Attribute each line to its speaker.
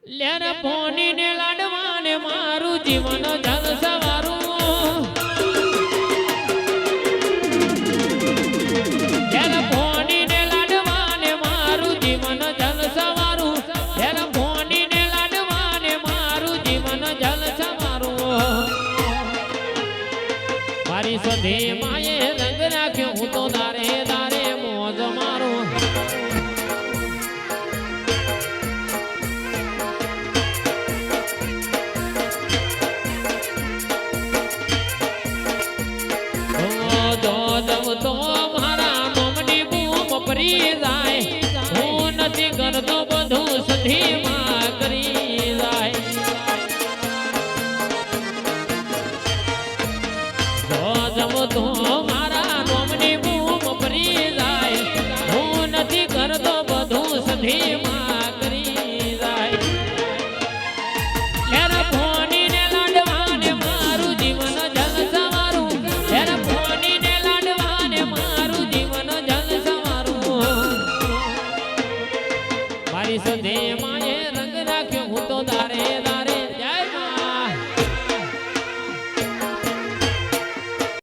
Speaker 1: લેર pony ને લાડવાને મારું જીવન જલ સવારું લેર પોની ને લાડવાને મારું જીવન જલ સવારું લેર પોની ને લાડવાને મારું જીવન જલ સવારું મારી સધી માએ રંગ રાખ્યો હું તો દારે દારે મોજ મારું તો મારા નોમની બૂમ પરી જાય હું નથી કરતો બધું સધીમાં કરી જાય તો મારા નોમની બૂમ પરી જાય હું નથી કરતો બધું સધીમાં કરી જાય લેર ફોની ને લાડવાને મારું જીવન જલ સવારું લેર ફોની ને લાડવાને મારું જીવન જલ સવારું મારી સધે માએ રંગ રાખ્યો હું તો તારે